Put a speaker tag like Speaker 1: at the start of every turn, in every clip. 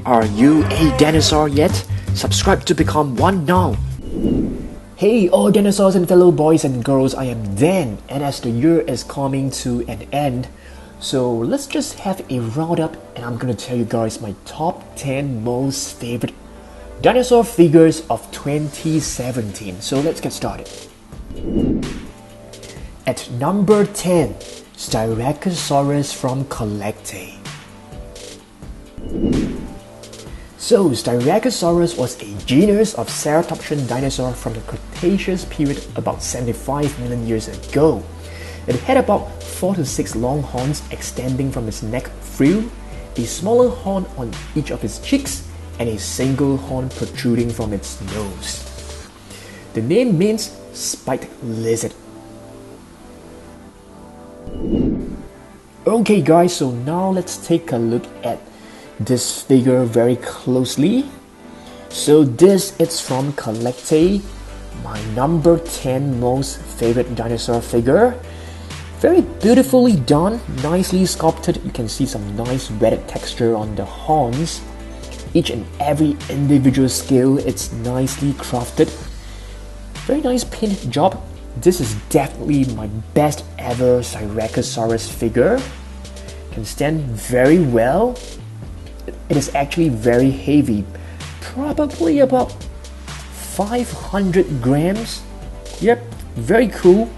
Speaker 1: Are you a dinosaur yet? Subscribe to become one now! Hey all dinosaurs and fellow boys and girls, I am Dan, and as the year is coming to an end, so let's just have a roundup and I'm gonna tell you guys my top 10 most favorite dinosaur figures of 2017. So let's get started. At number 10, Styracosaurus from Collectate. So, Styracosaurus was a genus of ceratopsian dinosaur from the Cretaceous period about 75 million years ago. It had about 4 to 6 long horns extending from its neck through, a smaller horn on each of its cheeks, and a single horn protruding from its nose. The name means spiked lizard. Okay guys, so now let's take a look at this figure very closely. So this is from Collectate, my number 10 most favorite dinosaur figure. Very beautifully done, nicely sculpted. You can see some nice weathered texture on the horns. Each and every individual scale, it's nicely crafted. Very nice paint job. This is definitely my best ever Styracosaurus figure. Can stand very well. It is actually very heavy, probably about 500 grams. Yep, very cool.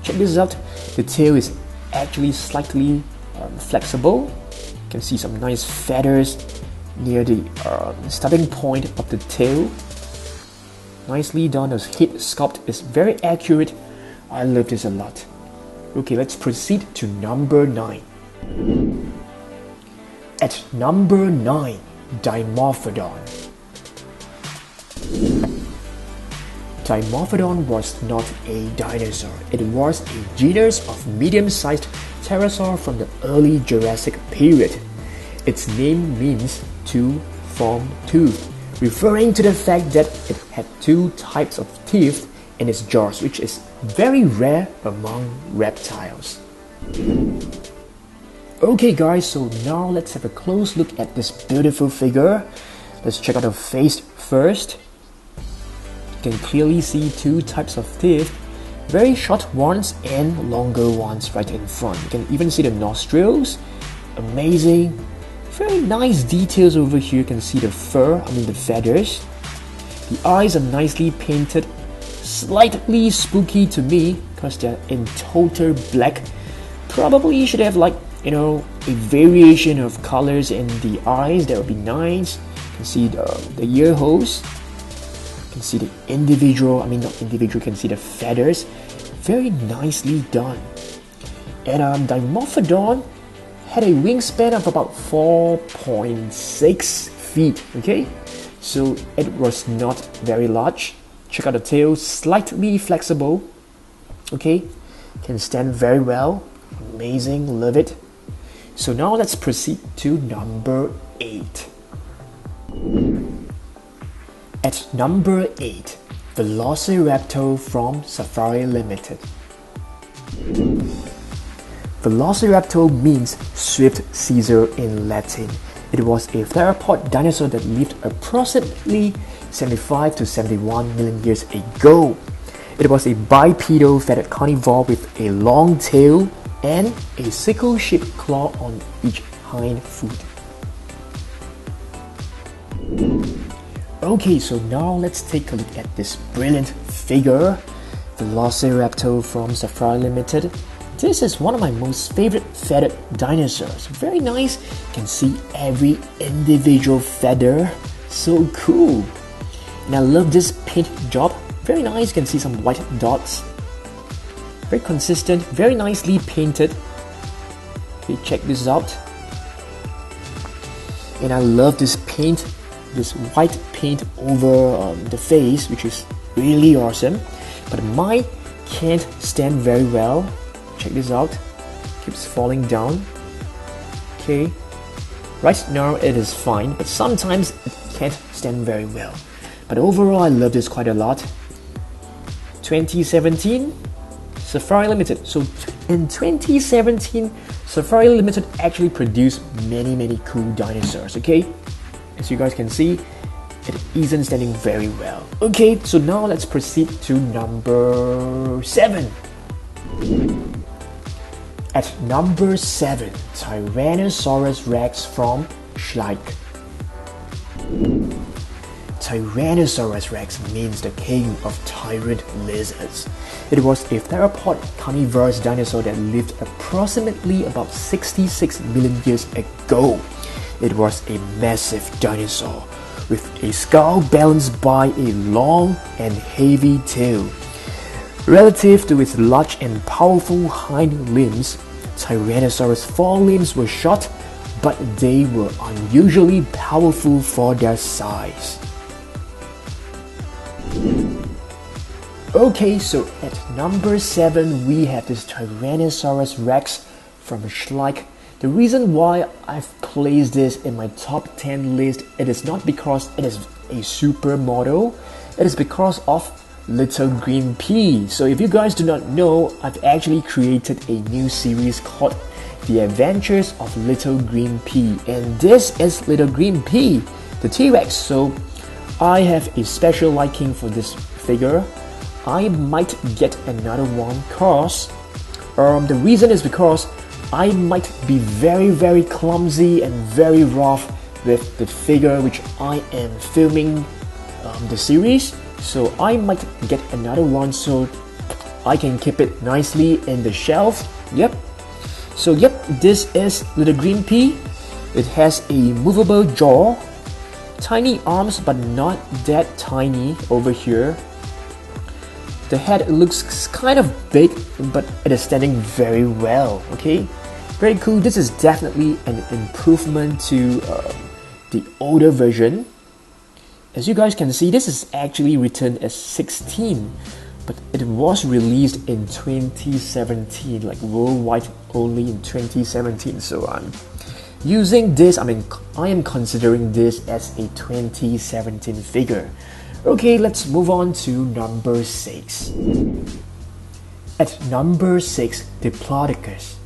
Speaker 1: Check this out. The tail is actually slightly flexible. You can see some nice feathers near the starting point of the tail. Nicely done. The head sculpt is very accurate. I love this a lot. Okay, let's proceed to number 9. At number 9, Dimophordon. Dimophordon was not a dinosaur. It was a genus of medium-sized pterosaur from the early Jurassic period. Its name means two-formed tooth, referring to the fact that it had 2 types of teeth in its jaws, which is very rare among reptiles. Okay guys, so now let's have a close look at this beautiful figure. Let's check out the face first. You can clearly see 2 types of teeth, very short ones and longer ones right in front. You can even see the nostrils. Amazing. Very nice details over here. You can see the fur, the feathers. The eyes are nicely painted. Slightly spooky to me because they're in total black. Probably you should have a variation of colors in the eyes. That would be nice. You can see the ear holes. You can see the individual, not individual, you can see the feathers. Very nicely done. And Dimophordon had a wingspan of about 4.6 feet, okay? So it was not very large. Check out the tail, slightly flexible, okay? Can stand very well. Amazing, love it. So now let's proceed to number 8. At number 8, Velociraptor from Safari Limited. Velociraptor means swift Caesar in Latin. It was a theropod dinosaur that lived approximately 75 to 71 million years ago. It was a bipedal feathered carnivore with a long tail and a sickle-shaped claw on each hind foot. Okay, so now let's take a look at this brilliant figure, Velociraptor from Safari Limited. This is one of my most favorite feathered dinosaurs. Very nice. You can see every individual feather. So cool. And I love this paint job. Very nice. You can see some white dots. Very consistent. Very nicely painted. Okay, check this out. And I love this paint. This white paint over the face, which is really awesome. But mine can't stand very well. Check this out. Keeps falling down. Okay. Right now it is fine, but sometimes it can't stand very well. But overall I love this quite a lot. 2017, Safari Limited. So in 2017, Safari Limited actually produced many cool dinosaurs, okay? As you guys can see, it isn't standing very well. Okay, so now let's proceed to number 7. At number 7, Tyrannosaurus Rex from Schleich. Tyrannosaurus Rex means the king of tyrant lizards. It was a theropod carnivorous dinosaur that lived approximately about 66 million years ago. It was a massive dinosaur with a skull balanced by a long and heavy tail. Relative to its large and powerful hind limbs, Tyrannosaurus' forelimbs were short, but they were unusually powerful for their size. Okay, so at number 7 we have this Tyrannosaurus Rex from Schleich. The reason why I've placed this in my top 10 list, it is not because it is a supermodel, it is because of Little Green Pea. So if you guys do not know, I've actually created a new series called The Adventures of Little Green Pea, and this is Little Green Pea, the T-Rex. So I have a special liking for this figure. I might get another one cause the reason is because I might be very clumsy and very rough with the figure which I am filming the series. So I might get another one so I can keep it nicely in the shelf. Yep. So yep, this is Little Green Pea. It has a movable jaw, tiny arms but not that tiny over here. The head looks kind of big, but it is standing very well, okay? Very cool. This is definitely an improvement to the older version. As you guys can see, this is actually written as 16, but it was released in 2017, like worldwide only in 2017. So I'm using this, I am considering this as a 2017 figure. Okay, let's move on to number 6. At number 6, Diplodocus.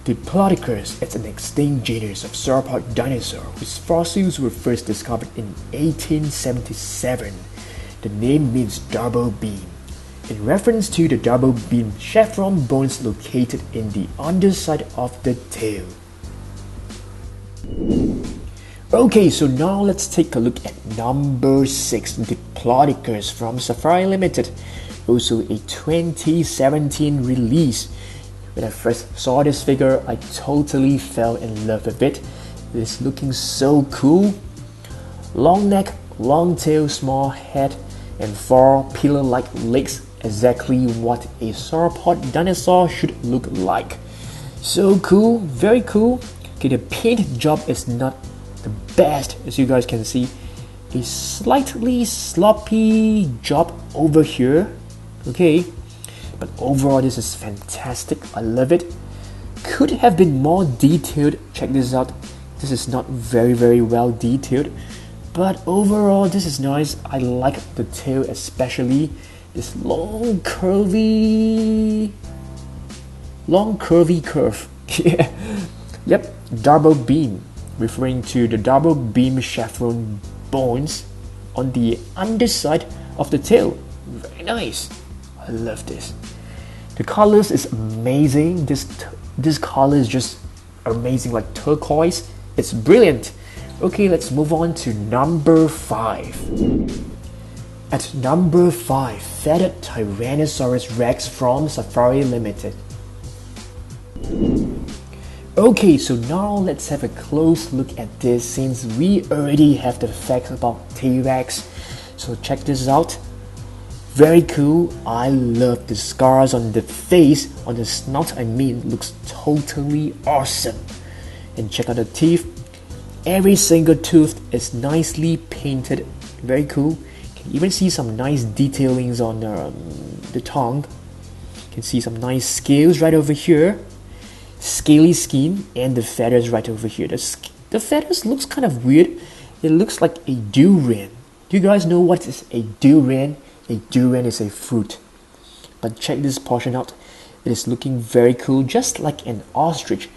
Speaker 1: Diplodocus is an extinct genus of sauropod dinosaur whose fossils were first discovered in 1877. The name means double beam, in reference to the double beam chevron bones located in the underside of the tail. Okay, so now let's take a look at number 6, Diplodocus from Safari Limited, also a 2017 release. When I first saw this figure, I totally fell in love with it. It is looking so cool. Long neck, long tail, small head, and 4 pillar-like legs, exactly what a sauropod dinosaur should look like. So cool, very cool. Okay, the paint job is not the best, as you guys can see. A slightly sloppy job over here, okay, but overall this is fantastic. I love it. Could have been more detailed. Check this out. This is not very well detailed, but overall this is nice. I like the tail, especially this long curvy curve. Yeah. Yep, double beam, referring to the double beam chevron bones on the underside of the tail. Very nice. I love this. The colors is amazing. This color is just amazing, like turquoise. It's brilliant. Okay, let's move on to number 5. At number 5, feathered Tyrannosaurus Rex from Safari Limited. Okay, so now let's have a close look at this since we already have the facts about T-Rex. So check this out. Very cool. I love the scars on the face, on the snout looks totally awesome. And check out the teeth. Every single tooth is nicely painted. Very cool. You can even see some nice detailings on the tongue. You can see some nice scales right over here. Scaly skin, and the feathers right over here. The feathers looks kind of weird. It looks like a durian. Do you guys know what is a durian? a durian is a fruit. But check this portion out. It is looking very cool, just like an ostrich.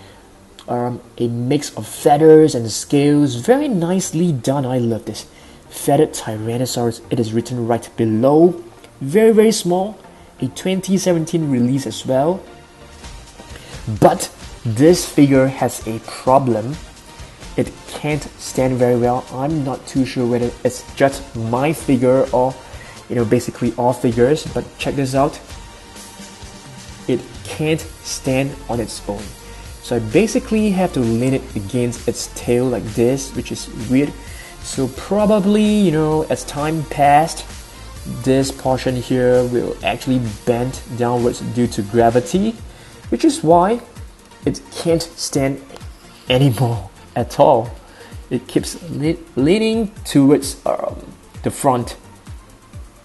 Speaker 1: A mix of feathers and scales, very nicely done. I love this. Feathered Tyrannosaurus, it is written right below. Very, very small. A 2017 release as well. But this figure has a problem. It can't stand very well. I'm not too sure whether it's just my figure or, basically all figures. But check this out. It can't stand on its own. So I basically have to lean it against its tail like this, which is weird. So probably, as time passed, this portion here will actually bend downwards due to gravity, which is why it can't stand anymore at all. It keeps leaning towards the front.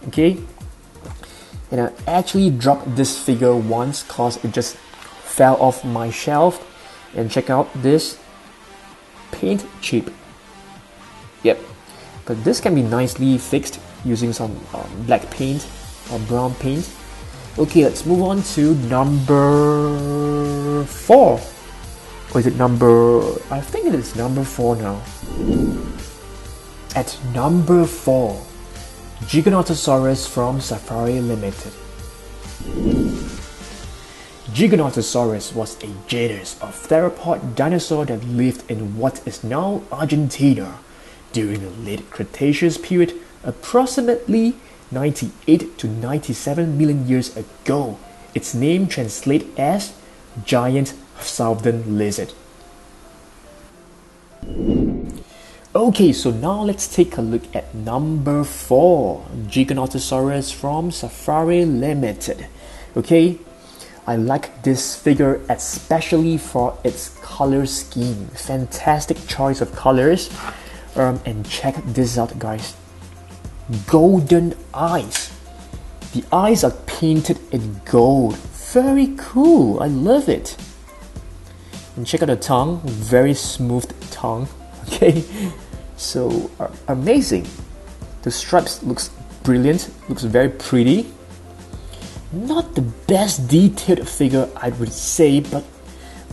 Speaker 1: Okay? And I actually dropped this figure once cause it just fell off my shelf. And check out this paint chip. Yep, but this can be nicely fixed using some black paint or brown paint. Okay, let's move on to number 4. Or is it I think it is number 4 now. At number 4, Giganotosaurus from Safari Limited. Giganotosaurus was a genus of theropod dinosaur that lived in what is now Argentina during the late Cretaceous period, approximately 98 to 97 million years ago. Its name translates as giant southern lizard. Okay, so now let's take a look at number 4, Giganotosaurus from Safari Limited. Okay, I like this figure especially for its color scheme. Fantastic choice of colors. And check this out, guys. Golden eyes. The eyes are painted in gold. Very cool. I love it. And check out the tongue. Very smooth tongue. Okay. So amazing. The stripes looks brilliant. Looks very pretty. Not the best detailed figure, I would say, but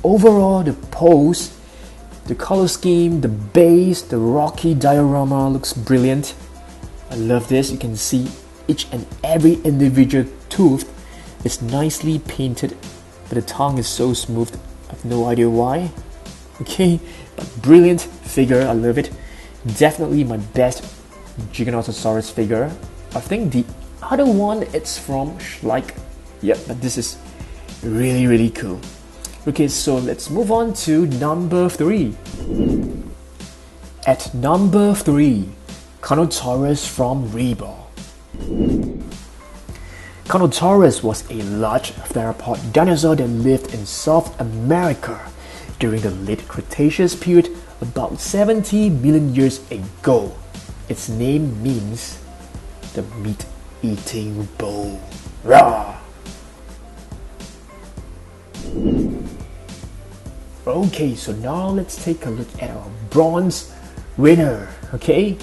Speaker 1: overall the pose, the color scheme, the base, the rocky diorama looks brilliant. I love this. You can see each and every individual tooth is nicely painted, but the tongue is so smooth. I have no idea why. Okay, but brilliant figure. I love it. Definitely my best Giganotosaurus figure. I think the other one it's from Schleich. Yeah, but this is really, really cool. Okay, so let's move on to number 3. At number 3, Carnotaurus from Rebor. Carnotaurus was a large theropod dinosaur that lived in South America during the late Cretaceous period about 70 million years ago. Its name means the meat-eating bull. Rah! Okay, so now let's take a look at our bronze winner. Okay,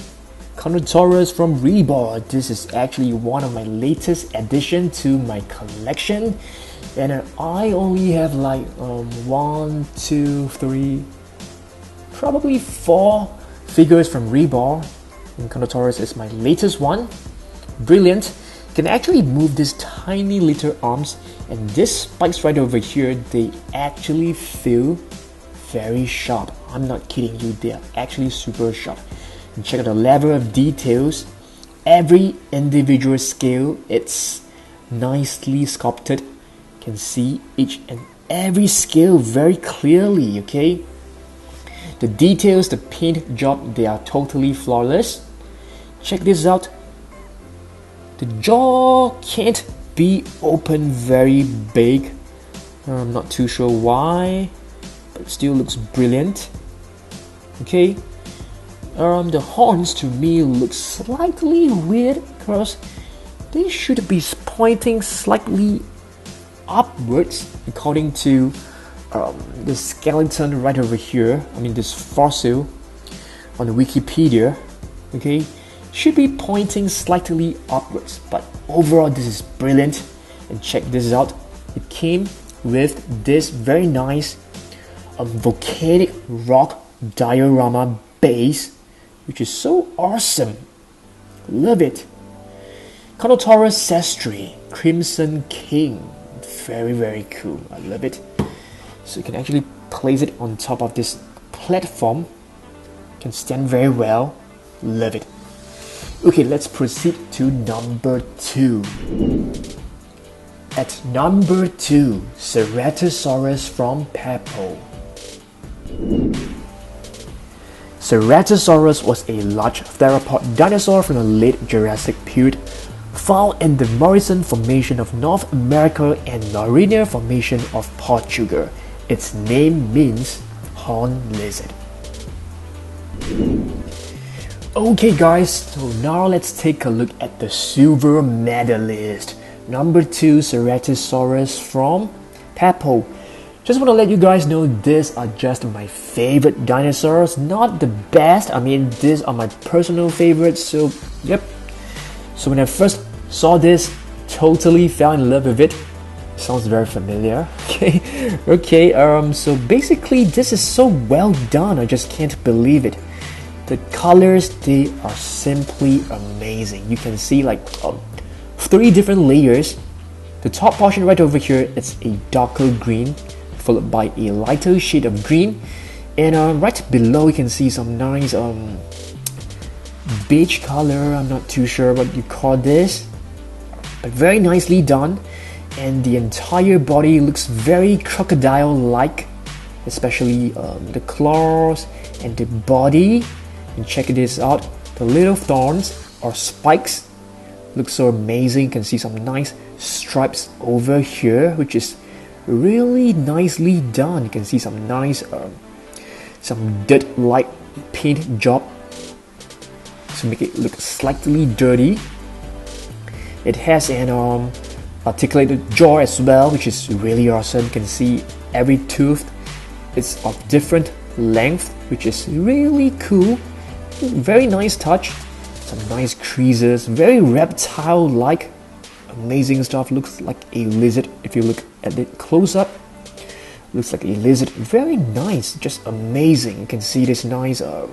Speaker 1: Carnotaurus from Rebor. This is actually one of my latest addition to my collection, and I only have like 1, 2, 3, probably 4 figures from Rebor. And Carnotaurus is my latest one. Brilliant. You can actually move these tiny little arms, and these spikes right over here, they actually feel very sharp. I'm not kidding you, they are actually super sharp. And check out the level of details. Every individual scale, it's nicely sculpted. You can see each and every scale very clearly, okay? The details, the paint job, they are totally flawless. Check this out. The jaw can't be open very big. I'm not too sure why, but it still looks brilliant. Okay. The horns to me look slightly weird because they should be pointing slightly upwards according to the skeleton right over here. I mean this fossil on the Wikipedia. Okay, should be pointing slightly upwards, but overall this is brilliant. And check this out, it came with this very nice volcanic rock diorama base, which is so awesome. Love it. Carnotaurus sestri, Crimson King, very cool. I love it. So you can actually place it on top of this platform. Can stand very well. Love it. Okay, let's proceed to number 2. At number 2, Ceratosaurus from Papal. Ceratosaurus was a large theropod dinosaur from the late Jurassic period, found in the Morrison Formation of North America and Lorena Formation of Portugal. Its name means horned lizard. Okay guys, so now let's take a look at the silver medalist. Number 2, Ceratosaurus from Papal. Just want to let you guys know these are just my favorite dinosaurs, not the best. I mean, these are my personal favorites. So yep. So when I first saw this, totally fell in love with it. Sounds very familiar. Okay. So basically, this is so well done. I just can't believe it. The colors, they are simply amazing. You can see like 3 different layers. The top portion right over here, it's a darker green, followed by a lighter shade of green, and right below you can see some nice beige color. I'm not too sure what you call this, but very nicely done. And the entire body looks very crocodile-like, especially the claws and the body. And check this out, the little thorns or spikes look so amazing. You can see some nice stripes over here, which is really nicely done. You can see some nice some dirt-like paint job to make it look slightly dirty. It has an articulated jaw as well, which is really awesome. You can see every tooth is of different length, which is really cool. Very nice touch. Some nice creases, very reptile-like. Amazing stuff. Looks like a lizard if you look at it close up. Looks like a lizard. Very nice, just amazing. You can see this nice the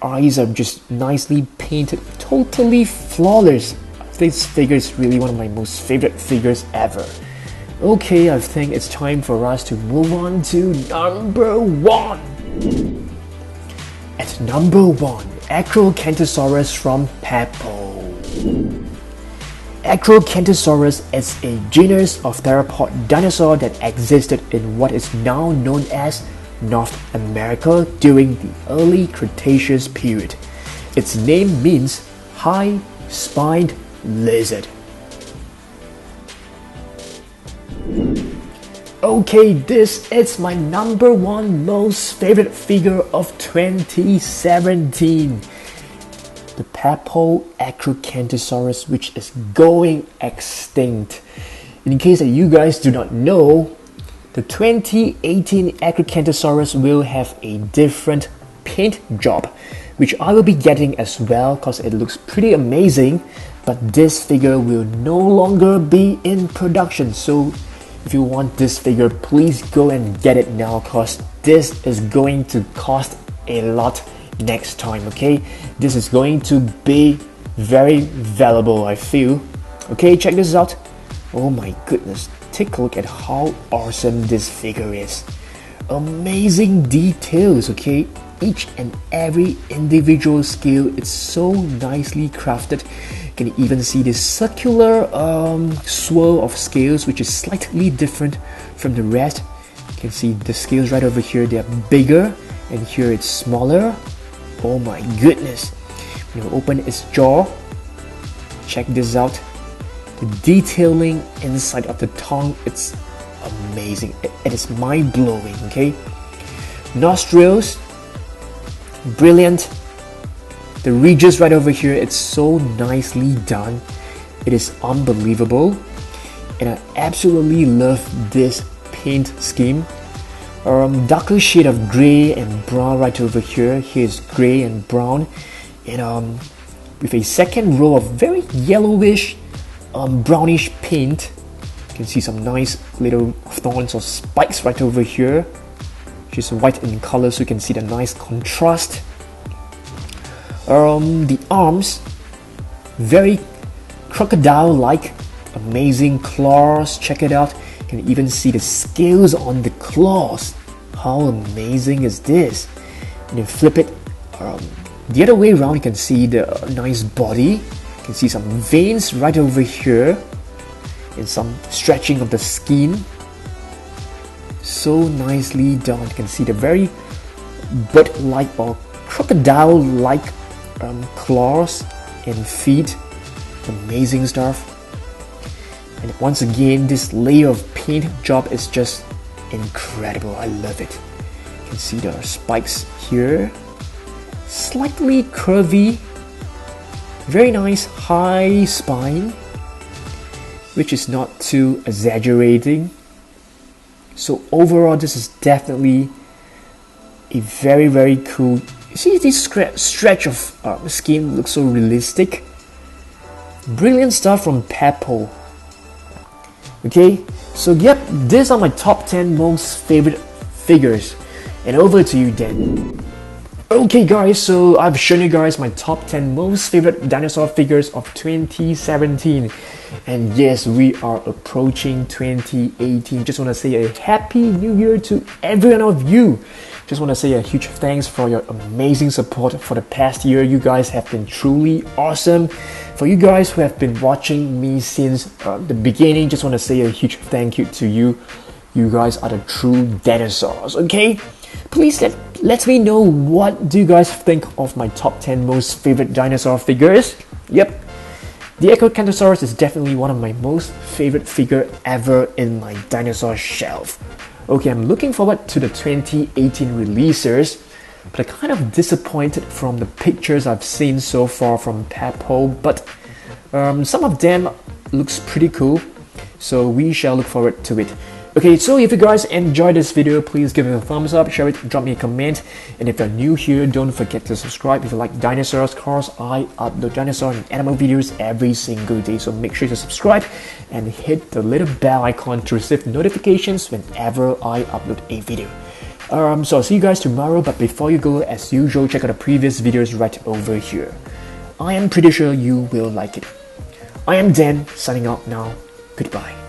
Speaker 1: eyes are just nicely painted, totally flawless. This figure is really one of my most favorite figures ever. Okay, I think it's time for us to move on to number 1. At number 1, Acrocanthosaurus from Papal. Acrocanthosaurus is a genus of theropod dinosaur that existed in what is now known as North America during the early Cretaceous period. Its name means high-spined lizard. Okay, this is my number 1 most favorite figure of 2017. The Papal Acrocanthosaurus, which is going extinct. In case that you guys do not know, the 2018 Acrocanthosaurus will have a different paint job, which I will be getting as well because it looks pretty amazing. But this figure will no longer be in production. So if you want this figure, please go and get it now because this is going to cost a lot next time, okay? This is going to be very valuable, I feel. Okay, check this out. Oh my goodness, take a look at how awesome this figure is. Amazing details, okay? Each and every individual scale is so nicely crafted. You can even see this circular swirl of scales, which is slightly different from the rest. You can see the scales right over here, they are bigger, and here it's smaller. Oh my goodness. When you open its jaw, check this out. The detailing inside of the tongue, it's amazing. It is mind-blowing, okay? Nostrils, brilliant. The ridges right over here, it's so nicely done. It is unbelievable. And I absolutely love this paint scheme. Darker shade of gray and brown right over here. Here's gray and brown. and with a second row of very yellowish, brownish paint. You can see some nice little thorns or spikes right over here, which is white in color, so you can see the nice contrast. The arms, very crocodile-like, amazing claws. Check it out. You can even see the scales on the claws. How amazing is this? And you flip it the other way around, you can see the nice body. You can see some veins right over here and some stretching of the skin. So nicely done. You can see the very bird-like or crocodile-like claws and feet. Amazing stuff. And once again, this layer of paint job is just incredible. I love it. You can see the spikes here, slightly curvy, very nice high spine, which is not too exaggerating. So overall, this is definitely a very cool. You see this stretch of skin looks so realistic. Brilliant stuff from Peppo. Okay, so yep, these are my top 10 most favorite figures. And over to you, Dan. Okay guys, so I've shown you guys my top 10 most favorite dinosaur figures of 2017. And yes, we are approaching 2018. Just want to say a happy new year to every one of you. Just want to say a huge thanks for your amazing support for the past year. You guys have been truly awesome. For you guys who have been watching me since the beginning, just want to say a huge thank you to you. You guys are the true dinosaurs, okay? Please let me know what do you guys think of my top 10 most favorite dinosaur figures. Yep, the Acrocanthosaurus is definitely one of my most favorite figure ever in my dinosaur shelf. Okay, I'm looking forward to the 2018 releases, but I'm kind of disappointed from the pictures I've seen so far from Peppo, but some of them looks pretty cool, so we shall look forward to it. Okay, so if you guys enjoyed this video, please give it a thumbs up, share it, drop me a comment, and if you're new here, don't forget to subscribe. If you like dinosaurs, cars, I upload dinosaur and animal videos every single day, so make sure to subscribe and hit the little bell icon to receive notifications whenever I upload a video. So I'll see you guys tomorrow, but before you go, as usual, check out the previous videos right over here. I am pretty sure you will like it. I am Dan, signing out now. Goodbye.